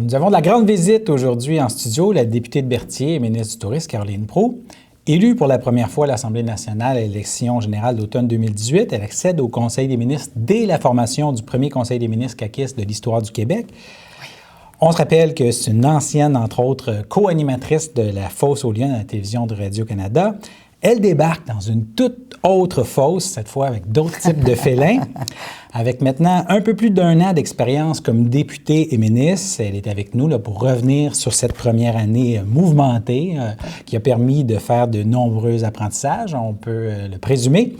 Nous avons de la grande visite aujourd'hui en studio, la députée de Berthier et ministre du Tourisme, Caroline Proulx. Élue pour la première fois à l'Assemblée nationale à l'élection générale d'automne 2018, elle accède au Conseil des ministres dès la formation du premier Conseil des ministres caquistes de l'histoire du Québec. Oui. On se rappelle que c'est une ancienne, entre autres, co-animatrice de la Fosse aux Lions à la télévision de Radio-Canada. Elle débarque dans une toute autre fosse, cette fois avec d'autres types de félins. Avec maintenant un peu plus d'un an d'expérience comme députée et ministre, elle est avec nous là, pour revenir sur cette première année mouvementée qui a permis de faire de nombreux apprentissages, on peut le présumer.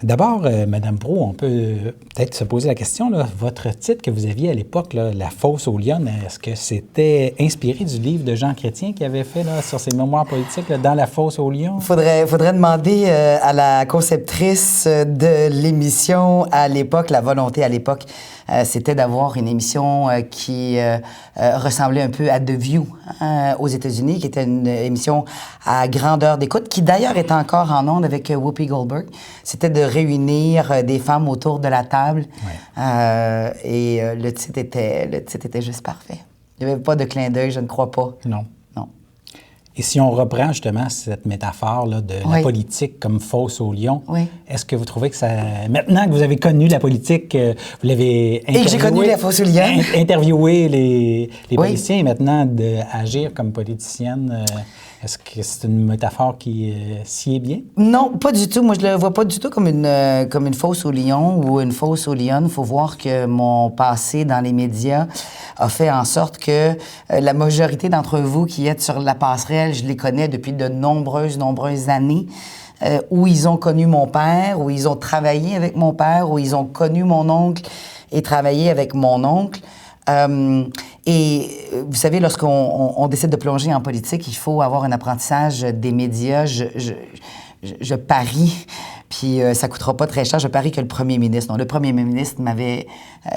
D'abord, Mme Proulx, on peut peut-être se poser la question, là, votre titre que vous aviez à l'époque, là, La Fosse aux Lions, est-ce que c'était inspiré du livre de Jean Chrétien qui avait fait là, sur ses mémoires politiques là, Dans la Fosse aux Lions? Faudrait demander à la conceptrice de l'émission à l'époque, la volonté à l'époque, c'était d'avoir une émission qui ressemblait un peu à The View aux États-Unis, qui était une émission à grandeur d'écoute, qui d'ailleurs est encore en ondes avec Whoopi Goldberg. C'était de réunir des femmes autour de la table. Ouais. Et le titre était juste parfait. Il n'y avait pas de clin d'œil, je ne crois pas. Non. Et si on reprend justement cette métaphore là, de la politique comme fosse aux lions, est-ce que vous trouvez que ça... Maintenant que vous avez connu la politique, vous l'avez interviewé... Et que j'ai connu la fosse aux lions. Interviewé les politiciens et maintenant d'agir comme politicienne, est-ce que c'est une métaphore qui s'y est bien? Non, pas du tout. Moi, je le vois pas du tout comme une fosse aux lions ou une fosse aux lionnes. Il faut voir que mon passé dans les médias a fait en sorte que la majorité d'entre vous qui êtes sur la passerelle, je les connais depuis de nombreuses années, où ils ont connu mon père, où ils ont travaillé avec mon père, où ils ont connu mon oncle et travaillé avec mon oncle. Et vous savez, lorsqu'on décide de plonger en politique, il faut avoir un apprentissage des médias. Je parie, puis ça coûtera pas très cher, je parie que le premier ministre, le premier ministre m'avait,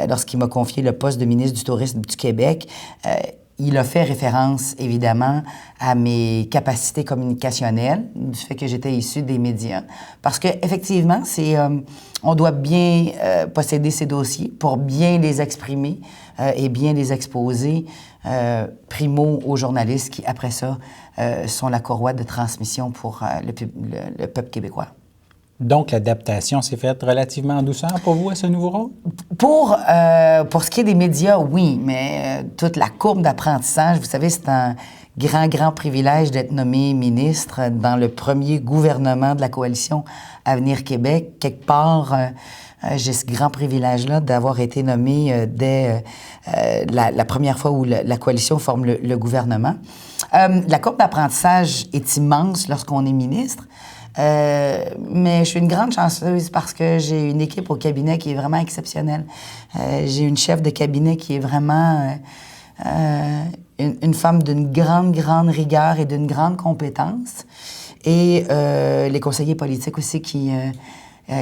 lorsqu'il m'a confié le poste de ministre du Tourisme du Québec, il a fait référence, évidemment, à mes capacités communicationnelles, du fait que j'étais issue des médias. Parce qu'effectivement, on doit bien posséder ces dossiers pour bien les exprimer et bien les exposer, primo aux journalistes qui, après ça, sont la courroie de transmission pour le peuple québécois. Donc, l'adaptation s'est faite relativement en douceur pour vous à ce nouveau rôle? Pour ce qui est des médias, oui, mais toute la courbe d'apprentissage, vous savez, c'est un grand privilège d'être nommé ministre dans le premier gouvernement de la coalition Avenir Québec. Quelque part, j'ai ce grand privilège-là d'avoir été nommé dès la première fois où la coalition forme le gouvernement. La courbe d'apprentissage est immense lorsqu'on est ministre. Mais je suis une grande chanceuse parce que j'ai une équipe au cabinet qui est vraiment exceptionnelle. J'ai une chef de cabinet qui est vraiment une femme d'une grande rigueur et d'une grande compétence. Et les conseillers politiques aussi qui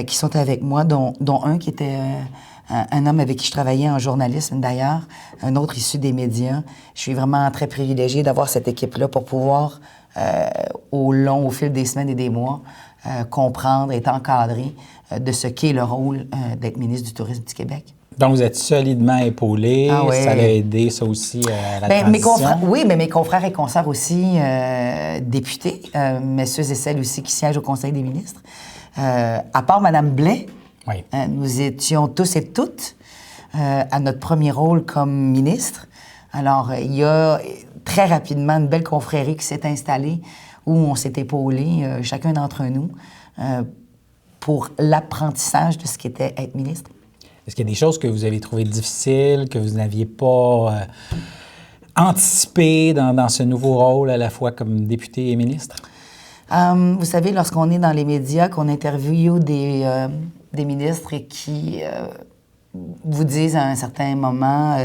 sont avec moi, dont un qui était un homme avec qui je travaillais en journalisme d'ailleurs, un autre issu des médias. Je suis vraiment très privilégiée d'avoir cette équipe-là pour pouvoir au fil des semaines et des mois, comprendre, être encadré de ce qu'est le rôle d'être ministre du Tourisme du Québec. Donc, vous êtes solidement épaulé. Ah oui. Ça a aidé, ça aussi, à la transition? Oui, mais mes confrères et consoeurs aussi, députés, messieurs et celles aussi qui siègent au Conseil des ministres. À part Mme Blais, nous étions tous et toutes à notre premier rôle comme ministre. Alors, il y a très rapidement une belle confrérie qui s'est installée où on s'est épaulé, chacun d'entre nous, pour l'apprentissage de ce qu'était être ministre. Est-ce qu'il y a des choses que vous avez trouvées difficiles, que vous n'aviez pas anticipées dans ce nouveau rôle, à la fois comme député et ministre? Vous savez, lorsqu'on est dans les médias, qu'on interviewe des ministres et qui vous disent à un certain moment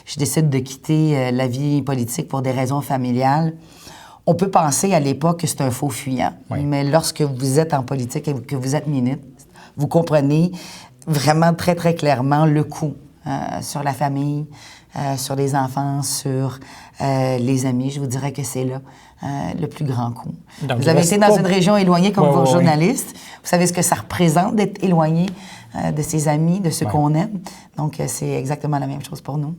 je décide de quitter la vie politique pour des raisons familiales, on peut penser à l'époque que c'est un faux fuyant. Oui. Mais lorsque vous êtes en politique et que vous êtes ministre, vous comprenez vraiment très clairement le coût sur la famille, sur les enfants, sur les amis. Je vous dirais que c'est là le plus grand coût. Donc, vous avez été dans une région éloignée comme vos journalistes. Vous savez ce que ça représente d'être éloigné de ses amis, de ceux qu'on aime. Donc, c'est exactement la même chose pour nous.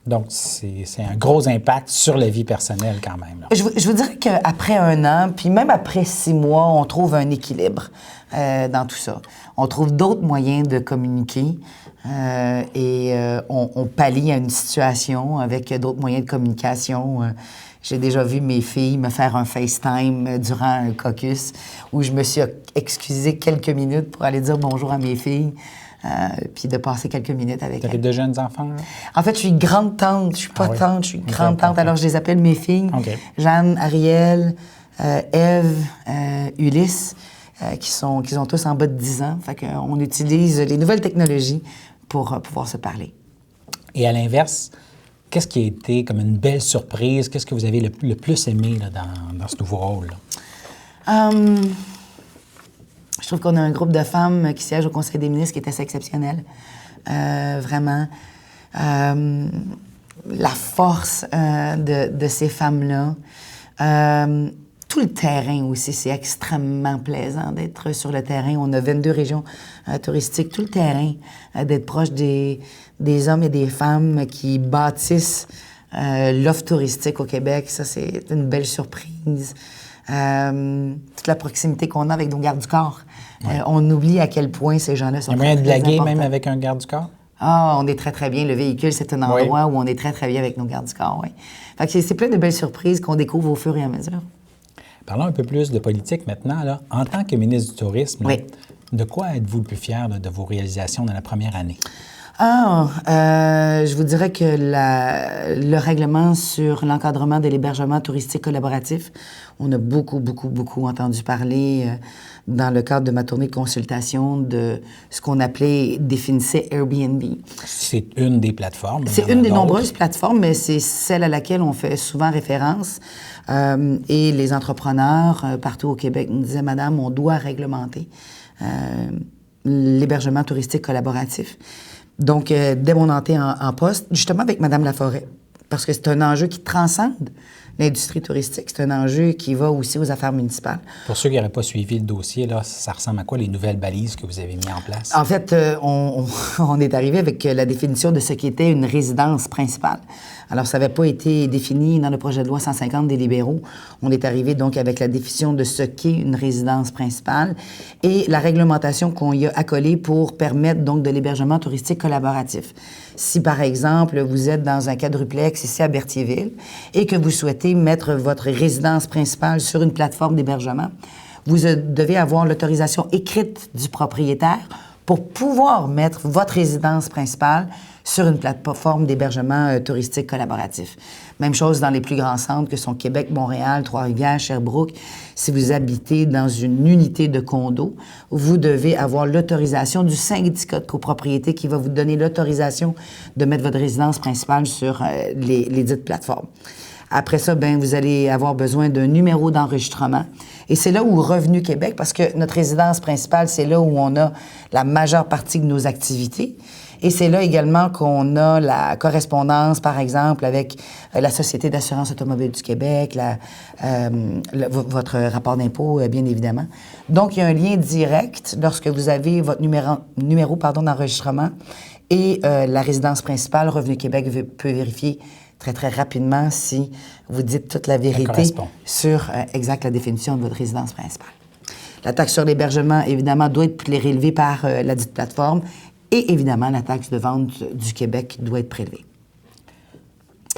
Donc, c'est un gros impact sur la vie personnelle quand même. Là. Je vous dirais qu'après 1 an, puis même après 6 mois, on trouve un équilibre dans tout ça. On trouve d'autres moyens de communiquer on pallie à une situation avec d'autres moyens de communication. J'ai déjà vu mes filles me faire un FaceTime durant un caucus où je me suis excusée quelques minutes pour aller dire bonjour à mes filles. Puis de passer quelques minutes avec elles. Tu avais de jeunes enfants? Là? En fait, je suis grande-tante. Je suis pas tante, je suis grande-tante. Alors, je les appelle mes filles. Okay. Jeanne, Ariel, Ève, Ulysse, qui ont tous en bas de 10 ans. Fait qu'on utilise les nouvelles technologies pour pouvoir se parler. Et à l'inverse, qu'est-ce qui a été comme une belle surprise? Qu'est-ce que vous avez le plus aimé là, dans ce nouveau rôle? Je trouve qu'on a un groupe de femmes qui siègent au Conseil des ministres qui est assez exceptionnel. Vraiment. La force de ces femmes-là. Tout le terrain aussi, c'est extrêmement plaisant d'être sur le terrain. On a 22 régions touristiques. Tout le terrain, d'être proche des hommes et des femmes qui bâtissent l'offre touristique au Québec, ça, c'est une belle surprise. Toute la proximité qu'on a avec nos gardes du corps. Ouais. On oublie à quel point ces gens-là sont très, très importants. Il y a moyen de blaguer importants. même avec un garde du corps? Ah, on est très, très bien. Le véhicule, c'est un endroit où on est très, très bien avec nos gardes du corps, oui. Fait que c'est plein de belles surprises qu'on découvre au fur et à mesure. Parlons un peu plus de politique maintenant. Là. En tant que ministre du Tourisme, là, de quoi êtes-vous le plus fier là, de vos réalisations dans la première année? Je vous dirais que le règlement sur l'encadrement de l'hébergement touristique collaboratif, on a beaucoup entendu parler dans le cadre de ma tournée de consultation de ce qu'on définissait Airbnb. C'est une des plateformes. C'est une des nombreuses plateformes, mais c'est celle à laquelle on fait souvent référence. Et les entrepreneurs partout au Québec nous disaient, Madame, on doit réglementer l'hébergement touristique collaboratif. Donc, dès mon entrée en poste, justement avec Mme Laforêt, parce que c'est un enjeu qui transcende l'industrie touristique. C'est un enjeu qui va aussi aux affaires municipales. Pour ceux qui n'auraient pas suivi le dossier, là, ça ressemble à quoi les nouvelles balises que vous avez mises en place? En fait, on est arrivé avec la définition de ce qu'était une résidence principale. Alors, ça n'avait pas été défini dans le projet de loi 150 des libéraux. On est arrivé donc avec la définition de ce qu'est une résidence principale et la réglementation qu'on y a accolée pour permettre donc de l'hébergement touristique collaboratif. Si, par exemple, vous êtes dans un quadruplex ici à Berthierville et que vous souhaitez mettre votre résidence principale sur une plateforme d'hébergement, vous devez avoir l'autorisation écrite du propriétaire pour pouvoir mettre votre résidence principale sur une plateforme d'hébergement touristique collaboratif. Même chose dans les plus grands centres que sont Québec, Montréal, Trois-Rivières, Sherbrooke. Si vous habitez dans une unité de condo, vous devez avoir l'autorisation du syndicat de copropriété qui va vous donner l'autorisation de mettre votre résidence principale sur les dites plateformes. Après ça, vous allez avoir besoin d'un numéro d'enregistrement. Et c'est là où Revenu Québec, parce que notre résidence principale, c'est là où on a la majeure partie de nos activités. Et c'est là également qu'on a la correspondance, par exemple, avec la Société d'assurance automobile du Québec, votre rapport d'impôt, bien évidemment. Donc, il y a un lien direct lorsque vous avez votre numéro d'enregistrement et la résidence principale. Revenu Québec peut vérifier très, très rapidement si vous dites toute la vérité sur la définition de votre résidence principale. La taxe sur l'hébergement, évidemment, doit être relevée par la dite plateforme et, évidemment, la taxe de vente du Québec doit être prélevée.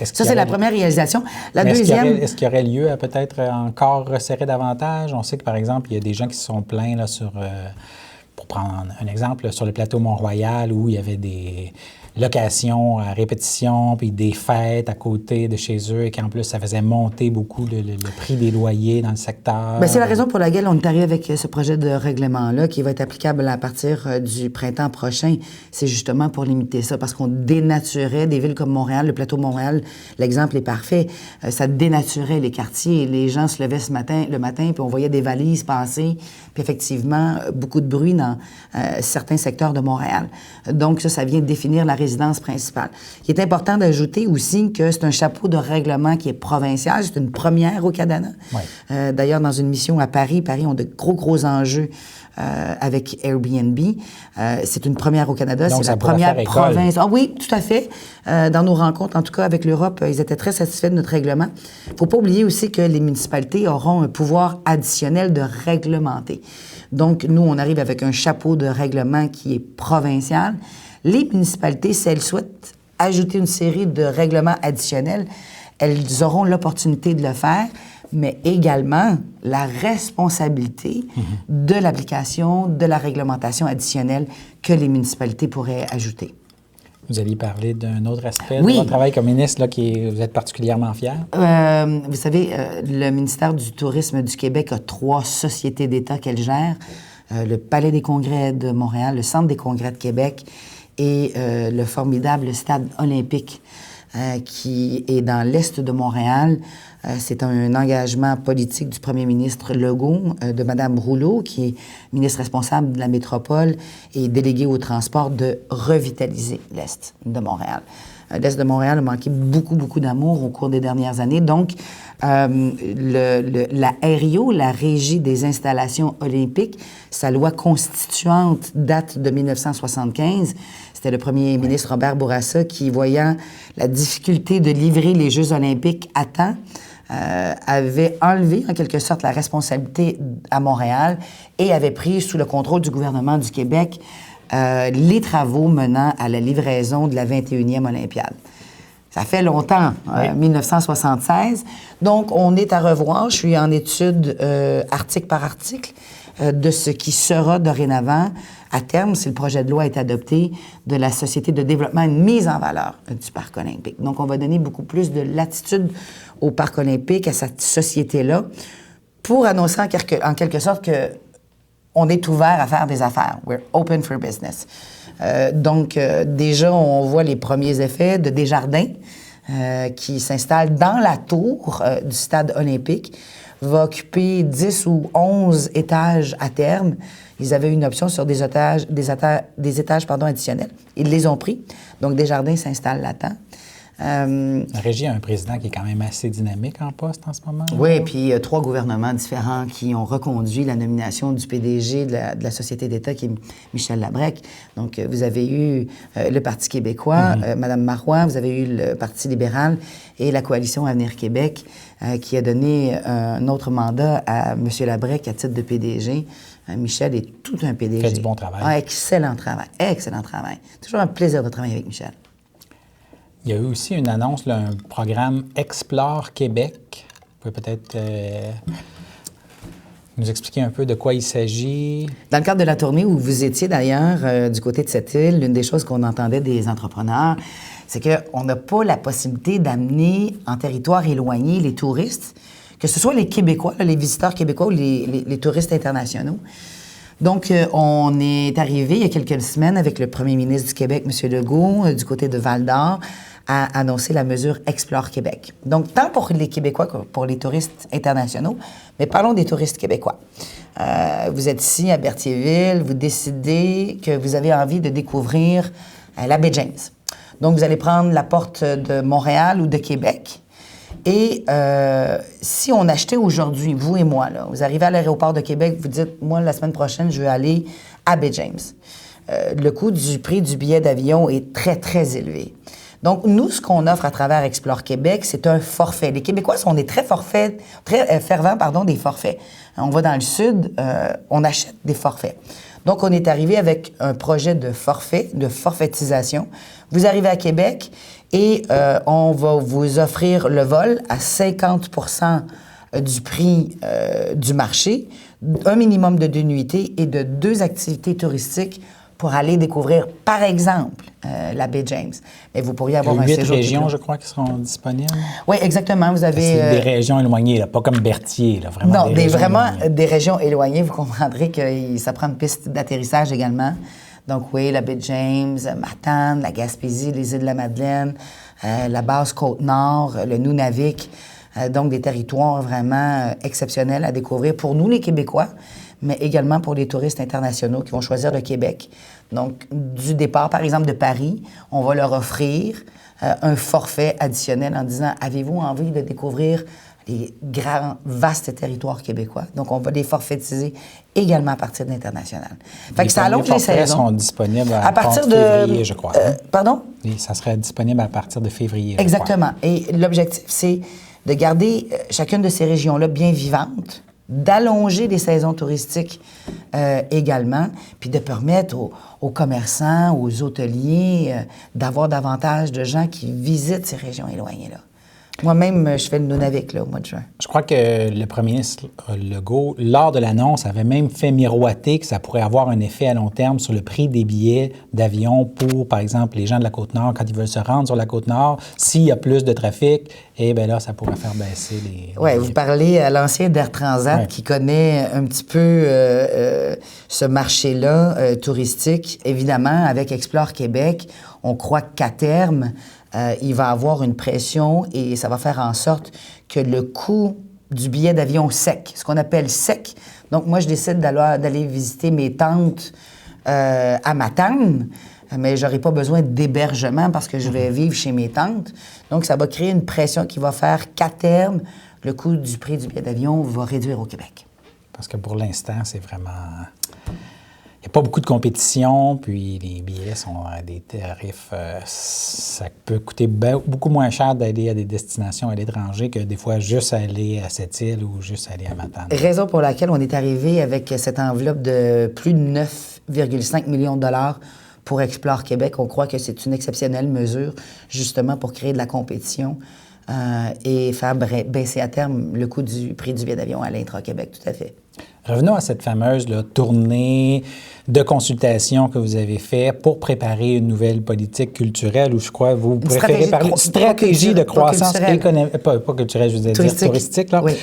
Ça, c'est la première réalisation. La deuxième... Est-ce qu'il y aurait lieu à peut-être encore resserrer davantage? On sait que, par exemple, il y a des gens qui se sont plaints là, pour prendre un exemple, sur le plateau Mont-Royal où il y avait des locations à répétition, puis des fêtes à côté de chez eux, et qu'en plus, ça faisait monter beaucoup le prix des loyers dans le secteur. C'est la raison pour laquelle on est arrivé avec ce projet de règlement-là, qui va être applicable à partir du printemps prochain. C'est justement pour limiter ça, parce qu'on dénaturait des villes comme Montréal, le plateau Montréal, l'exemple est parfait. Ça dénaturait les quartiers. Les gens se levaient le matin, puis on voyait des valises passer, puis effectivement, beaucoup de bruit dans certains secteurs de Montréal. Donc ça vient définir la résidence principale. Il est important d'ajouter aussi que c'est un chapeau de règlement qui est provincial. C'est une première au Canada. Ouais. D'ailleurs, dans une mission à Paris, ont de gros enjeux avec Airbnb. C'est une première au Canada. Donc, c'est la première province. Ah oui, tout à fait. Dans nos rencontres, en tout cas avec l'Europe, ils étaient très satisfaits de notre règlement. Il ne faut pas oublier aussi que les municipalités auront un pouvoir additionnel de réglementer. Donc, nous, on arrive avec un chapeau de règlement qui est provincial. Les municipalités, si elles souhaitent ajouter une série de règlements additionnels, elles auront l'opportunité de le faire, mais également la responsabilité de l'application de la réglementation additionnelle que les municipalités pourraient ajouter. Vous alliez parler d'un autre aspect de votre travail comme ministre, là, vous êtes particulièrement fier? Vous savez, le ministère du Tourisme du Québec a 3 sociétés d'État qu'elle gère. Le Palais des Congrès de Montréal, le Centre des Congrès de Québec et le formidable Stade olympique qui est dans l'est de Montréal. C'est un engagement politique du premier ministre Legault, de Mme Rouleau, qui est ministre responsable de la métropole et déléguée au transport, de revitaliser l'est de Montréal. L'est de Montréal a manqué beaucoup d'amour au cours des dernières années. Donc, la RIO, la Régie des installations olympiques, sa loi constituante date de 1975. C'était le premier ministre Robert Bourassa qui, voyant la difficulté de livrer les Jeux olympiques à temps, avait enlevé en quelque sorte la responsabilité à Montréal et avait pris sous le contrôle du gouvernement du Québec les travaux menant à la livraison de la 21e Olympiade. Ça fait longtemps, 1976. Donc, on est à revoir. Je suis en étude article par article de ce qui sera dorénavant, à terme, si le projet de loi est adopté, de la Société de développement et de mise en valeur du Parc olympique. Donc, on va donner beaucoup plus de latitude au Parc olympique, à cette société-là, pour annoncer en quelque sorte que on est ouvert à faire des affaires. We're open for business. Donc, déjà, on voit les premiers effets de Desjardins qui s'installe dans la tour du Stade olympique, va occuper 10 ou 11 étages à terme. Ils avaient une option sur des étages additionnels. Ils les ont pris. Donc, Desjardins s'installe là-dedans. La Régie a un président qui est quand même assez dynamique en poste en ce moment. Oui, puis il y a 3 gouvernements différents qui ont reconduit la nomination du PDG de la Société d'État, qui est Michel Labrec. Donc, vous avez eu le Parti québécois, Mme Marois, vous avez eu le Parti libéral et la Coalition Avenir Québec qui a donné un autre mandat à M. Labrec à titre de PDG. Michel est tout un PDG. Il fait du bon travail. Ah, excellent travail, excellent travail. Toujours un plaisir de travailler avec Michel. Il y a eu aussi une annonce, là, un programme Explore Québec. Vous pouvez peut-être nous expliquer un peu de quoi il s'agit? Dans le cadre de la tournée où vous étiez d'ailleurs du côté de cette île, l'une des choses qu'on entendait des entrepreneurs, c'est qu'on n'a pas la possibilité d'amener en territoire éloigné les touristes, que ce soit les Québécois, là, les visiteurs québécois ou les touristes internationaux. Donc, on est arrivé il y a quelques semaines avec le premier ministre du Québec, M. Legault, du côté de Val-d'Or, à annoncer la mesure Explore Québec. Donc, tant pour les Québécois que pour les touristes internationaux, mais parlons des touristes québécois. Vous êtes ici à Berthierville, vous décidez que vous avez envie de découvrir la baie James. Donc, vous allez prendre la porte de Montréal ou de Québec. Et si on achetait aujourd'hui, vous et moi, là, vous arrivez à l'aéroport de Québec, vous dites, moi, la semaine prochaine, je veux aller à baie James. Le coût du prix du billet d'avion est très, très élevé. Donc, nous, ce qu'on offre à travers Explore Québec, c'est un forfait. Les Québécois, on est très fervents, des forfaits. On va dans le sud, on achète des forfaits. Donc, on est arrivé avec un projet de forfait, de forfaitisation. Vous arrivez à Québec et on va vous offrir le vol à 50 % du prix du marché, un minimum de 2 nuitées et de 2 activités touristiques pour aller découvrir, par exemple, la baie James. Mais vous pourriez avoir un séjour... 8 régions, je crois, qui seront disponibles. Oui, exactement. Vous avez... C'est des régions éloignées, là, pas comme Berthier, là, vraiment. Non, des régions éloignées. Vous comprendrez que ça prend une piste d'atterrissage également. Donc oui, la baie James, Matane, la Gaspésie, les îles de la Madeleine, la basse Côte-Nord, le Nunavik. Donc des territoires vraiment exceptionnels à découvrir pour nous, les Québécois, mais également pour les touristes internationaux qui vont choisir le Québec. Donc, du départ, par exemple, de Paris, on va leur offrir un forfait additionnel en disant « Avez-vous envie de découvrir les grands, vastes territoires québécois? » Donc, on va les forfaitiser également à partir de l'international. Fait que ça allonge les saisons. Les forfaits sont disponibles à partir de février, je crois. Pardon? Et ça serait disponible à partir de février. Exactement. Et l'objectif, c'est de garder chacune de ces régions-là bien vivantes, d'allonger les saisons touristiques également, puis de permettre aux commerçants, aux hôteliers d'avoir davantage de gens qui visitent ces régions éloignées-là. Moi-même, je fais le Nunavik là, au mois de juin. Je crois que le premier ministre Legault, lors de l'annonce, avait même fait miroiter que ça pourrait avoir un effet à long terme sur le prix des billets d'avion pour, par exemple, les gens de la Côte-Nord, quand ils veulent se rendre sur la Côte-Nord. S'il y a plus de trafic, eh bien là, ça pourrait faire baisser les... Oui, vous parlez à l'ancien d'Air Transat qui connaît un petit peu ce marché-là touristique. Évidemment, avec Explore Québec, on croit qu'à terme, il va avoir une pression et ça va faire en sorte que le coût du billet d'avion sec, ce qu'on appelle sec, donc moi je décide d'aller visiter mes tantes à Matane, mais je n'aurai pas besoin d'hébergement parce que je vais vivre chez mes tantes. Donc ça va créer une pression qui va faire qu'à terme, le coût du prix du billet d'avion va réduire au Québec. Parce que pour l'instant, c'est vraiment... Il n'y a pas beaucoup de compétition, puis les billets sont à des tarifs... ça peut coûter beaucoup moins cher d'aller à des destinations à l'étranger que des fois juste aller à Sept-Îles ou juste aller à Matane. Raison pour laquelle on est arrivé avec cette enveloppe de plus de 9,5 millions de dollars pour Explore Québec. On croit que c'est une exceptionnelle mesure, justement, pour créer de la compétition et faire baisser à terme le coût du prix du billet d'avion à l'Intra-Québec, tout à fait. Revenons à cette fameuse tournée de consultation que vous avez faite pour préparer une nouvelle politique culturelle, ou je crois vous préférez parler de stratégie de croissance économique, pas culturelle, je veux dire touristique, là. Oui.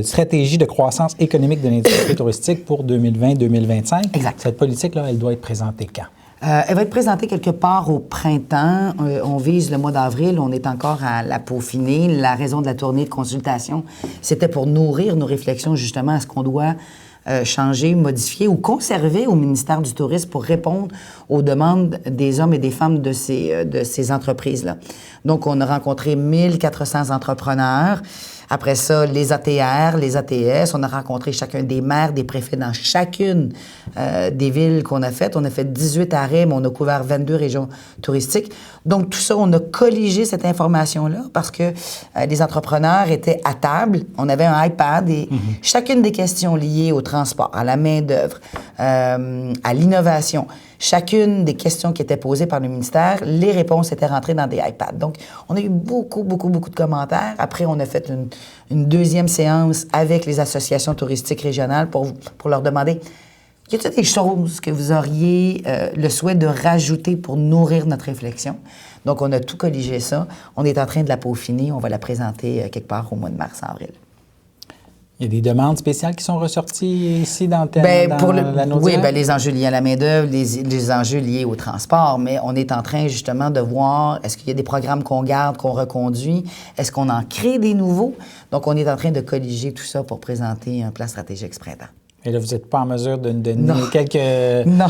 Stratégie de croissance économique de l'industrie touristique pour 2020-2025. Exact. Cette politique-là, elle doit être présentée quand? Elle va être présentée quelque part au printemps. On vise le mois d'avril. On est encore à la peaufiner. La raison de la tournée de consultation, c'était pour nourrir nos réflexions justement à ce qu'on doit changer, modifier ou conserver au ministère du Tourisme pour répondre aux demandes des hommes et des femmes de ces entreprises-là. Donc, on a rencontré 1400 entrepreneurs. Après ça, les ATR, les ATS, on a rencontré chacun des maires, des préfets dans chacune des villes qu'on a faites. On a fait 18 arrêts, mais on a couvert 22 régions touristiques. Donc, tout ça, on a colligé cette information-là parce que les entrepreneurs étaient à table. On avait un iPad et chacune des questions liées au transport, à la main-d'œuvre, à l'innovation, chacune des questions qui étaient posées par le ministère, les réponses étaient rentrées dans des iPads. Donc, on a eu beaucoup de commentaires. Après, on a fait une deuxième séance avec les associations touristiques régionales pour leur demander y a-t-il des choses que vous auriez le souhait de rajouter pour nourrir notre réflexion? Donc, on a tout colligé ça. On est en train de la peaufiner. On va la présenter quelque part au mois de mars-avril. Il y a des demandes spéciales qui sont ressorties ici dans la note? Oui, les enjeux liés à la main-d'œuvre, les enjeux liés au transport, mais on est en train justement de voir est-ce qu'il y a des programmes qu'on garde, qu'on reconduit, est-ce qu'on en crée des nouveaux? Donc, on est en train de colliger tout ça pour présenter un plan stratégique ce printemps. Et là, vous n'êtes pas en mesure de nous donner quelques... Non,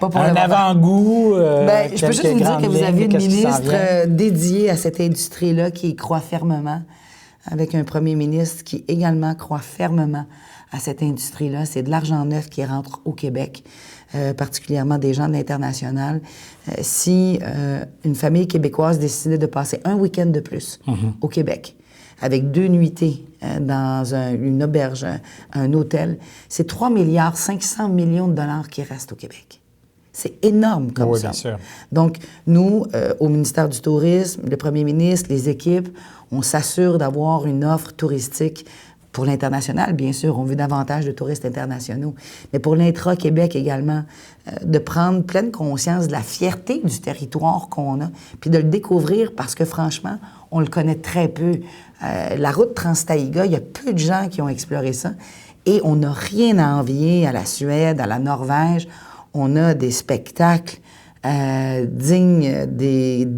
pas pour un avant-goût. Je peux juste vous dire que vous avez une ministre dédiée à cette industrie-là qui y croit fermement, avec un premier ministre qui également croit fermement à cette industrie-là. C'est de l'argent neuf qui rentre au Québec, particulièrement des gens de l'international. Si une famille québécoise décidait de passer un week-end de plus au Québec, avec 2 nuitées dans une auberge, un hôtel, c'est 3,5 milliards de dollars qui restent au Québec. C'est énorme comme ça. Bien sûr. Donc, nous, au ministère du Tourisme, le premier ministre, les équipes, on s'assure d'avoir une offre touristique pour l'international, bien sûr. On veut davantage de touristes internationaux. Mais pour l'intra-Québec également, de prendre pleine conscience de la fierté du territoire qu'on a, puis de le découvrir parce que, franchement, on le connaît très peu. La route Trans-Taïga, il y a peu de gens qui ont exploré ça. Et on n'a rien à envier à la Suède, à la Norvège. On a des spectacles dignes des...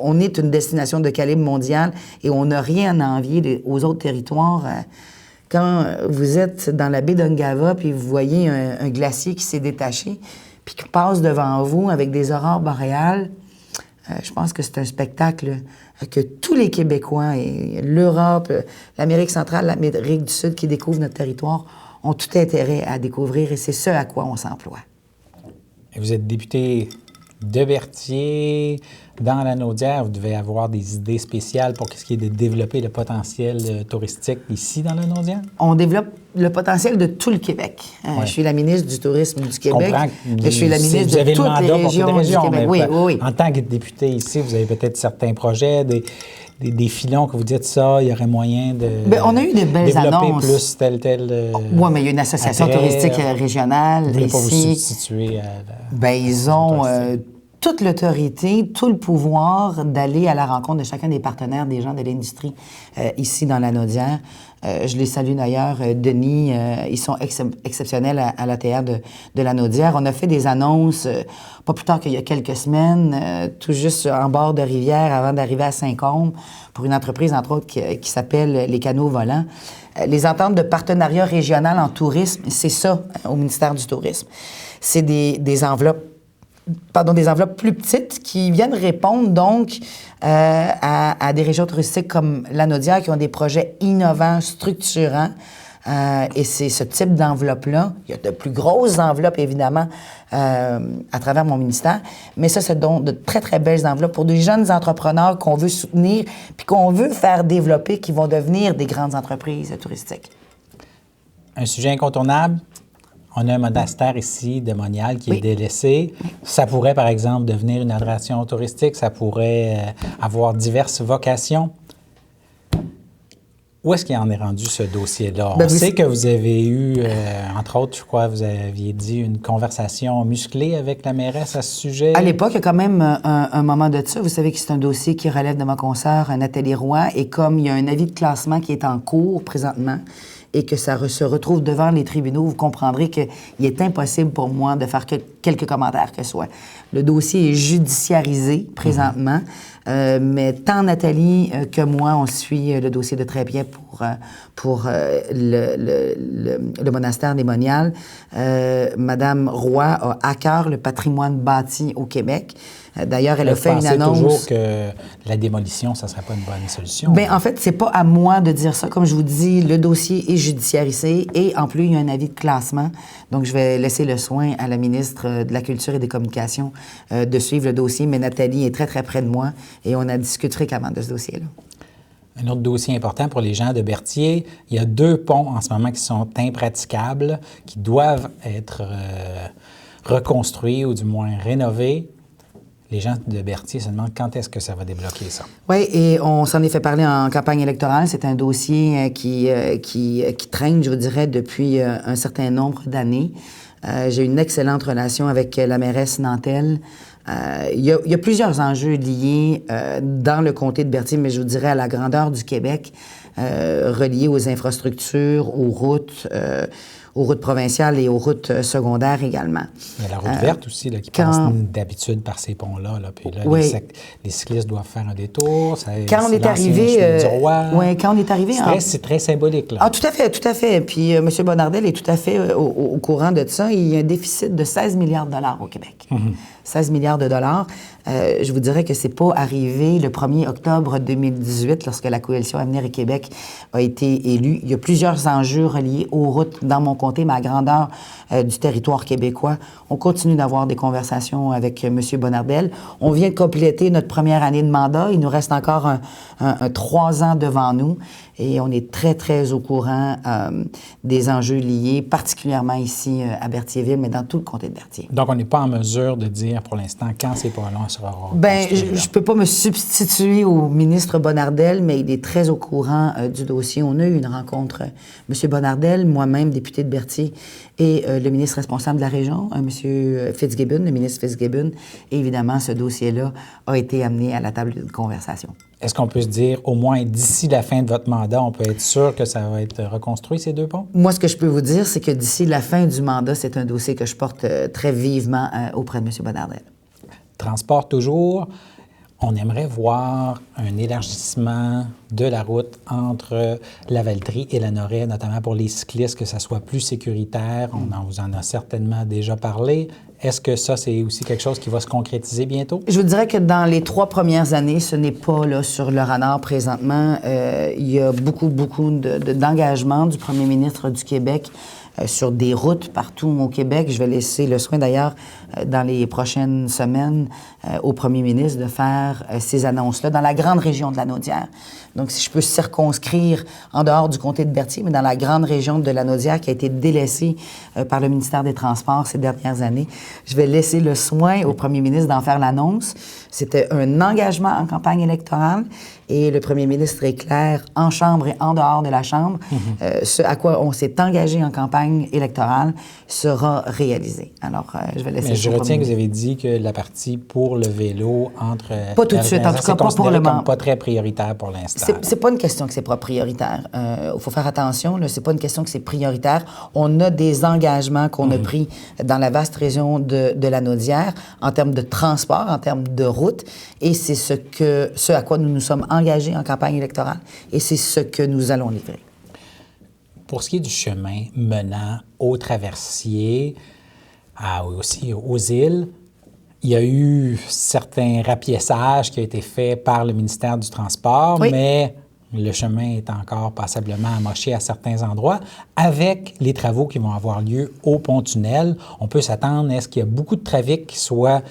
On est une destination de calibre mondial et on n'a rien à envier aux autres territoires quand vous êtes dans la baie d'Ungava puis vous voyez un glacier qui s'est détaché puis qui passe devant vous avec des aurores boréales, je pense que c'est un spectacle que tous les Québécois, et l'Europe, l'Amérique centrale, l'Amérique du Sud qui découvrent notre territoire, ont tout intérêt à découvrir et c'est ce à quoi on s'emploie. Et vous êtes député de Berthier, dans la Naudière, vous devez avoir des idées spéciales pour ce qui est de développer le potentiel touristique ici dans la Naudière? On développe le potentiel de tout le Québec. Je suis la ministre du Tourisme du Québec. Je suis la ministre de toutes les régions du Québec. Oui. En tant que député ici, vous avez peut-être certains projets, des filons que vous dites ça, il y aurait moyen de on a eu de belles développer annonces. Plus tel Oui, mais il y a une association touristique régionale vous voulez ici. Pas vous substituer à ils ont toute l'autorité, tout le pouvoir d'aller à la rencontre de chacun des partenaires, des gens de l'industrie ici dans la Naudière. Je les salue d'ailleurs, Denis, ils sont exceptionnels à l'ATR de la Naudière. On a fait des annonces pas plus tard qu'il y a quelques semaines, tout juste en bord de rivière avant d'arriver à Saint-Côme, pour une entreprise, entre autres, qui s'appelle Les Canaux Volants. Les ententes de partenariat régional en tourisme, c'est ça, au ministère du Tourisme. C'est des enveloppes plus petites qui viennent répondre donc à des régions touristiques comme la Naudière qui ont des projets innovants, structurants. Et c'est ce type d'enveloppe-là. Il y a de plus grosses enveloppes, évidemment, à travers mon ministère. Mais ça, c'est donc de très, très belles enveloppes pour des jeunes entrepreneurs qu'on veut soutenir puis qu'on veut faire développer, qui vont devenir des grandes entreprises touristiques. Un sujet incontournable. On a un monastère ici de Monial qui est délaissé. Ça pourrait, par exemple, devenir une attraction touristique. Ça pourrait avoir diverses vocations. Où est-ce qu'il en est rendu, ce dossier-là? On sait que vous avez eu, entre autres, je crois, vous aviez dit une conversation musclée avec la mairesse à ce sujet. À l'époque, il y a quand même un moment de ça. Vous savez que c'est un dossier qui relève de ma consoeur, Nathalie Roy. Et comme il y a un avis de classement qui est en cours présentement, et que ça se retrouve devant les tribunaux, vous comprendrez qu'il est impossible pour moi de faire quelques commentaires que ce soit. Le dossier est judiciarisé présentement, mais tant Nathalie que moi, on suit le dossier de très près pour le monastère des Moniales. Madame Roy a à cœur le patrimoine bâti au Québec. D'ailleurs, elle a fait une annonce. Toujours que la démolition, ça ne serait pas une bonne solution. Bien, en fait, c'est pas à moi de dire ça. Comme je vous dis, le dossier est judiciarisé et en plus, il y a un avis de classement. Donc, je vais laisser le soin à la ministre de la Culture et des Communications de suivre le dossier. Mais Nathalie est très, très près de moi et on a discuté fréquemment de ce dossier-là. Un autre dossier important pour les gens de Berthier, il y a 2 ponts en ce moment qui sont impraticables, qui doivent être reconstruits ou du moins rénovés. Les gens de Berthier se demandent quand est-ce que ça va débloquer ça. Oui, et on s'en est fait parler en campagne électorale. C'est un dossier qui traîne, je vous dirais, depuis un certain nombre d'années. J'ai une excellente relation avec la mairesse Nantel. Il y a plusieurs enjeux liés dans le comté de Berthier, mais je vous dirais à la grandeur du Québec, reliés aux infrastructures, aux routes provinciales et aux routes secondaires également. Il y a la route verte aussi, là, qui passe d'habitude par ces ponts-là. Là, puis là, les cyclistes doivent faire un détour. Quand on est arrivé... quand on est arrivé... C'est très symbolique, là. Ah, tout à fait. Puis M. Bonnardel est tout à fait au courant de ça. Il y a un déficit de 16 milliards de dollars au Québec. 16 milliards de dollars. Je vous dirais que c'est pas arrivé le 1er octobre 2018, lorsque la Coalition Avenir et Québec a été élue. Il y a plusieurs enjeux reliés aux routes dans mon comté, mais à grandeur du territoire québécois. On continue d'avoir des conversations avec M. Bonnardel. On vient de compléter notre première année de mandat. Il nous reste encore un 3 ans devant nous. Et on est très, très au courant des enjeux liés, particulièrement ici à Berthierville, mais dans tout le comté de Berthier. Donc, on n'est pas en mesure de dire pour l'instant quand c'est pas long, ça va avoir. Bien, je ne peux pas me substituer au ministre Bonnardel, mais il est très au courant du dossier. On a eu une rencontre, M. Bonnardel, moi-même, député de Berthier, et le ministre responsable de la région, M. Fitzgibbon, le ministre Fitzgibbon. Et évidemment, ce dossier-là a été amené à la table de conversation. Est-ce qu'on peut se dire, au moins d'ici la fin de votre mandat, on peut être sûr que ça va être reconstruit, ces 2 ponts? Moi, ce que je peux vous dire, c'est que d'ici la fin du mandat, c'est un dossier que je porte très vivement auprès de M. Bonnardel. Transport toujours. on aimerait voir un élargissement de la route entre la Valtrie et la Noret, notamment pour les cyclistes, que ça soit plus sécuritaire. On vous en a certainement déjà parlé. Est-ce que ça, c'est aussi quelque chose qui va se concrétiser bientôt? Je vous dirais que dans les 3 premières années, ce n'est pas là, sur le radar présentement. Il y a beaucoup d'engagement du premier ministre du Québec sur des routes partout au Québec. Je vais laisser le soin d'ailleurs dans les prochaines semaines au premier ministre de faire ces annonces-là dans la grande région de la Naudière. Donc, si je peux circonscrire en dehors du comté de Berthier, mais dans la grande région de la Naudière qui a été délaissée par le ministère des Transports ces dernières années, je vais laisser le soin au premier ministre d'en faire l'annonce. C'était un engagement en campagne électorale et le premier ministre est clair en Chambre et en dehors de la Chambre. Ce à quoi on s'est engagé en campagne électorale sera réalisé. Alors, je vais laisser. Mais je retiens que vous avez dit que la partie pour le vélo entre... Pas tout de suite, en tout cas pas pour le moment. Pas très prioritaire pour l'instant. C'est pas une question que c'est pas prioritaire. Il faut faire attention, là, c'est pas une question que c'est prioritaire. On a des engagements qu'on a pris dans la vaste région de la Naudière en termes de transport, en termes de route, et c'est ce à quoi nous nous sommes engagés en campagne électorale, et c'est ce que nous allons livrer. Pour ce qui est du chemin menant au traversier, aussi aux îles, il y a eu certains rapiessages qui ont été faits par le ministère du Transport, oui. Mais le chemin est encore passablement amoché à certains endroits. Avec les travaux qui vont avoir lieu au pont-tunnel, on peut s'attendre à ce qu'il y a beaucoup de trafic qui soit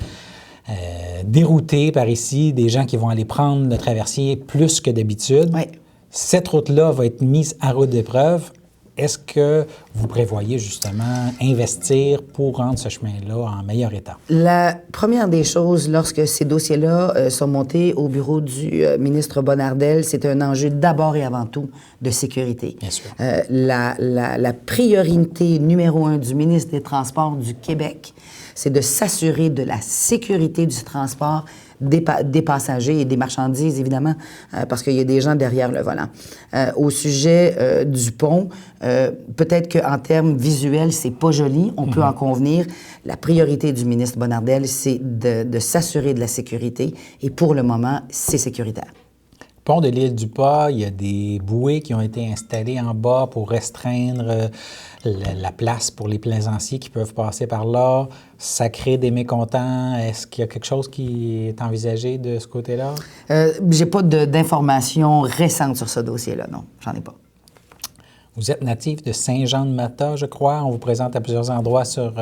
dérouté par ici, des gens qui vont aller prendre le traversier plus que d'habitude. Oui. Cette route-là va être mise à rude épreuve. Est-ce que vous prévoyez justement investir pour rendre ce chemin-là en meilleur état? La première des choses, lorsque ces dossiers-là sont montés au bureau du ministre Bonnardel, c'est un enjeu d'abord et avant tout de sécurité. Bien sûr. La priorité numéro 1 du ministre des Transports du Québec, c'est de s'assurer de la sécurité du transport des passagers et des marchandises, évidemment, parce qu'il y a des gens derrière le volant. Au sujet du pont, peut-être qu'en termes visuels, c'est pas joli, on peut en convenir. La priorité du ministre Bonnardel, c'est de s'assurer de la sécurité, et pour le moment, c'est sécuritaire. Pont de l'île du Pas, il y a des bouées qui ont été installées en bas pour restreindre la place pour les plaisanciers qui peuvent passer par là. Ça crée des mécontents. Est-ce qu'il y a quelque chose qui est envisagé de ce côté-là? J'ai pas d'informations récentes sur ce dossier-là, non. J'en ai pas. Vous êtes natif de Saint-Jean-de-Mata, je crois. On vous présente à plusieurs endroits sur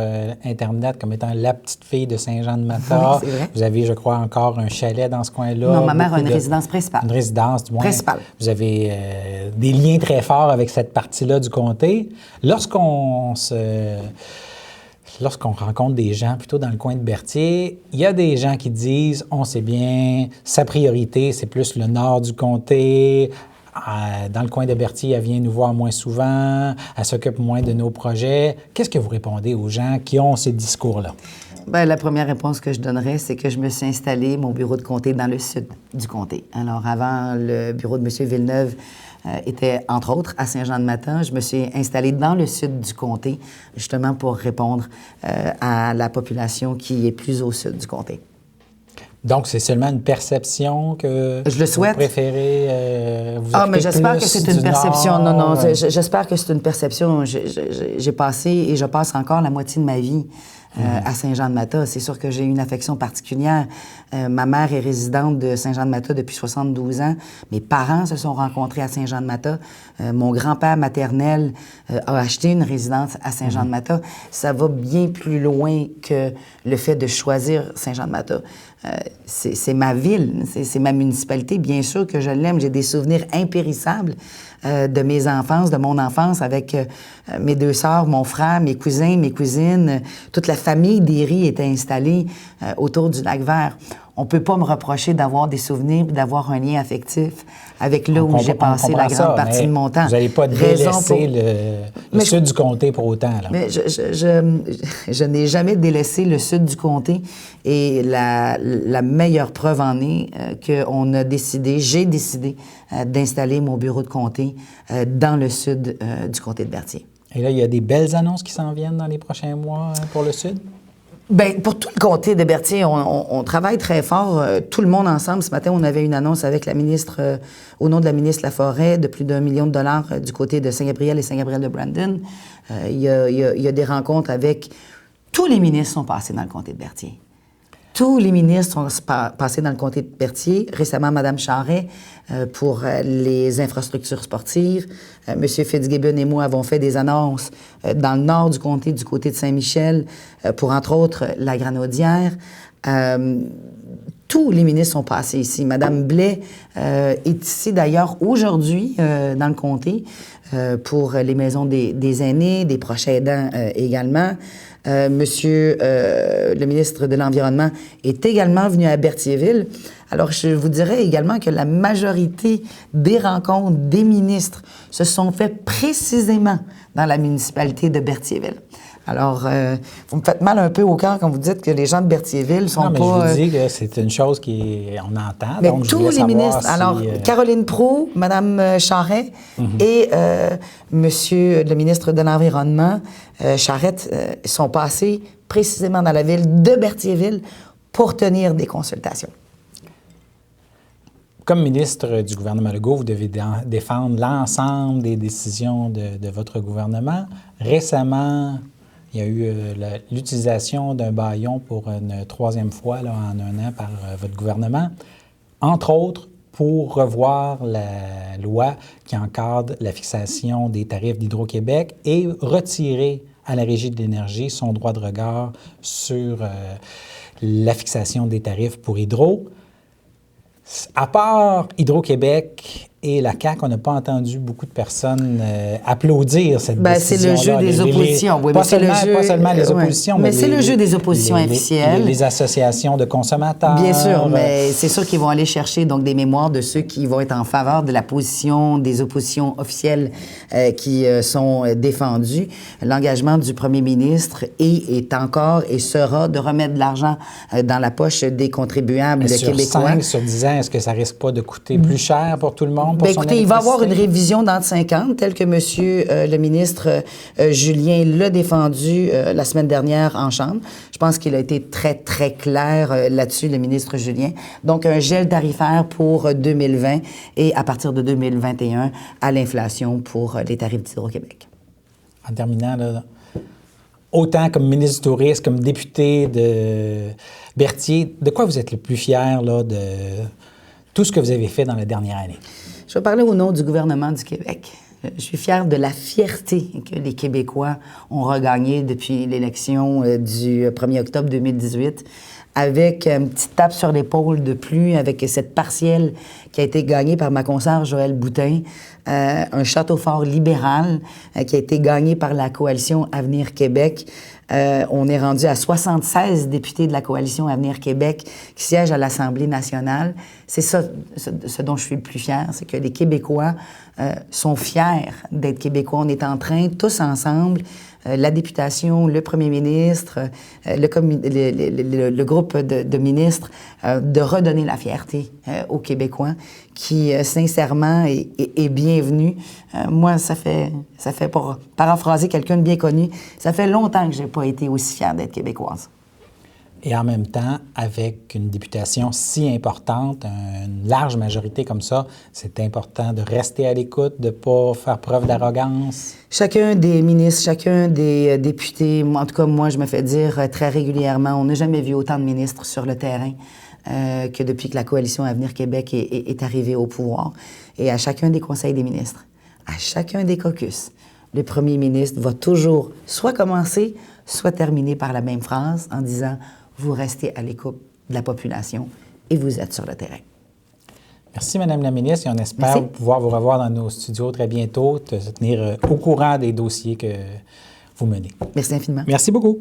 Internet comme étant la petite fille de Saint-Jean-de-Mata. Oui, c'est vrai. Vous avez, je crois, encore un chalet dans ce coin-là. Non, ma mère a une résidence principale. Une résidence, du moins. Principale. Vous avez des liens très forts avec cette partie-là du comté. Lorsqu'on rencontre des gens plutôt dans le coin de Berthier, il y a des gens qui disent, on sait bien, sa priorité, c'est plus le nord du comté. Dans le coin de Berthier, elle vient nous voir moins souvent, elle s'occupe moins de nos projets. Qu'est-ce que vous répondez aux gens qui ont ces discours-là? Bien, la première réponse que je donnerais, c'est que je me suis installé mon bureau de comté dans le sud du comté. Alors, avant, le bureau de M. Villeneuve était, entre autres, à Saint-Jean-de-Mata. Je me suis installé dans le sud du comté, justement pour répondre à la population qui est plus au sud du comté. Donc, c'est seulement une perception que je le souhaite. Vous préférez vous mais j'espère que c'est une perception. Nord, non, j'espère que c'est une perception. J'ai passé et je passe encore la moitié de ma vie à Saint-Jean-de-Mata. C'est sûr que j'ai une affection particulière. Ma mère est résidente de Saint-Jean-de-Mata depuis 72 ans. Mes parents se sont rencontrés à Saint-Jean-de-Mata. Mon grand-père maternel a acheté une résidence à Saint-Jean-de-Mata. Ça va bien plus loin que le fait de choisir Saint-Jean-de-Mata. C'est ma ville, c'est ma municipalité. Bien sûr que je l'aime. J'ai des souvenirs impérissables de mes enfances, de mon enfance avec mes 2 sœurs, mon frère, mes cousins, mes cousines. Toute la famille d'Héry était installée autour du Lac-Vert. On ne peut pas me reprocher d'avoir des souvenirs et d'avoir un lien affectif avec là où j'ai passé la grande partie de mon temps. Vous n'allez pas délaisser le sud du comté pour autant. Là. Mais je n'ai jamais délaissé le sud du comté et la meilleure preuve en est j'ai décidé d'installer mon bureau de comté dans le sud du comté de Berthier. Et là, il y a des belles annonces qui s'en viennent dans les prochains mois pour le sud? Bien, pour tout le comté de Berthier, on travaille très fort, tout le monde ensemble. Ce matin, on avait une annonce avec la ministre, au nom de la ministre Laforêt, de plus d'1 million de dollars du côté de Saint-Gabriel et Saint-Gabriel-de-Brandon. Il y a des rencontres avec... Tous les ministres sont passés dans le comté de Berthier. Tous les ministres sont passés dans le comté de Berthier. Récemment, Mme Charest pour les infrastructures sportives. M. Fitzgibbon et moi avons fait des annonces dans le nord du comté, du côté de Saint-Michel, pour, entre autres, la Granaudière. Tous les ministres sont passés ici. Mme Blais est ici, d'ailleurs, aujourd'hui, dans le comté, pour les maisons des aînés, des proches aidants également. Monsieur le ministre de l'Environnement est également venu à Berthierville. Alors, je vous dirais également que la majorité des rencontres des ministres se sont faites précisément dans la municipalité de Berthierville. Alors, vous me faites mal un peu au cœur quand vous dites que les gens de Berthierville sont pas... Non, mais je vous dis que c'est une chose qu'on entend. Mais donc tous les ministres, alors Caroline Proulx, Mme Charest et Monsieur le ministre de l'Environnement, Charette, sont passés précisément dans la ville de Berthierville pour tenir des consultations. Comme ministre du gouvernement Legault, vous devez défendre l'ensemble des décisions de votre gouvernement. Récemment, il y a eu l'utilisation d'un bâillon pour une troisième fois là, en un an par votre gouvernement, entre autres pour revoir la loi qui encadre la fixation des tarifs d'Hydro-Québec et retirer à la Régie de l'énergie son droit de regard sur la fixation des tarifs pour Hydro. À part Hydro-Québec et la CAQ, on n'a pas entendu beaucoup de personnes applaudir cette décision-là. C'est le jeu des oppositions. Oui, pas seulement les oppositions, mais c'est le jeu des oppositions officielles. Les associations de consommateurs. Bien sûr, mais c'est sûr qu'ils vont aller chercher donc des mémoires de ceux qui vont être en faveur de la position des oppositions officielles qui sont défendues. L'engagement du premier ministre est encore et sera de remettre de l'argent dans la poche des contribuables québécois. 5 sur 10 ans, est-ce que ça risque pas de coûter plus cher pour tout le monde? Bien, écoutez, il va y avoir une révision dans 5 ans, telle que M. le ministre Julien l'a défendu la semaine dernière en Chambre. Je pense qu'il a été très, très clair là-dessus, le ministre Julien. Donc, un gel tarifaire pour 2020 et à partir de 2021, à l'inflation pour les tarifs d'Hydro-Québec. En terminant, là, autant comme ministre du Tourisme, comme député de Berthier, de quoi vous êtes le plus fier là, de tout ce que vous avez fait dans la dernière année? Je vais parler au nom du gouvernement du Québec. Je suis fière de la fierté que les Québécois ont regagnée depuis l'élection du 1er octobre 2018, avec une petite tape sur l'épaule de plus, avec cette partielle qui a été gagnée par ma consoeur Joëlle Boutin, un château fort libéral qui a été gagné par la coalition Avenir Québec. On est rendu à 76 députés de la coalition Avenir Québec qui siègent à l'Assemblée nationale. C'est ça ce dont je suis le plus fière, c'est que les Québécois sont fiers d'être Québécois. On est en train, tous ensemble, la députation, le premier ministre, le groupe de ministres, de redonner la fierté aux Québécois qui, sincèrement, est bienvenu. Moi, ça fait, pour paraphraser quelqu'un de bien connu, ça fait longtemps que je n'ai pas été aussi fière d'être québécoise. Et en même temps, avec une députation si importante, une large majorité comme ça, c'est important de rester à l'écoute, de ne pas faire preuve d'arrogance. Chacun des ministres, chacun des députés, en tout cas, moi, je me fais dire très régulièrement, on n'a jamais vu autant de ministres sur le terrain que depuis que la coalition Avenir Québec est arrivée au pouvoir. Et à chacun des conseils des ministres, à chacun des caucus, le premier ministre va toujours soit commencer, soit terminer par la même phrase en disant « Vous restez à l'écoute de la population et vous êtes sur le terrain. » Merci, Mme la ministre, et on espère pouvoir vous revoir dans nos studios très bientôt, te tenir au courant des dossiers que vous menez. Merci infiniment. Merci beaucoup.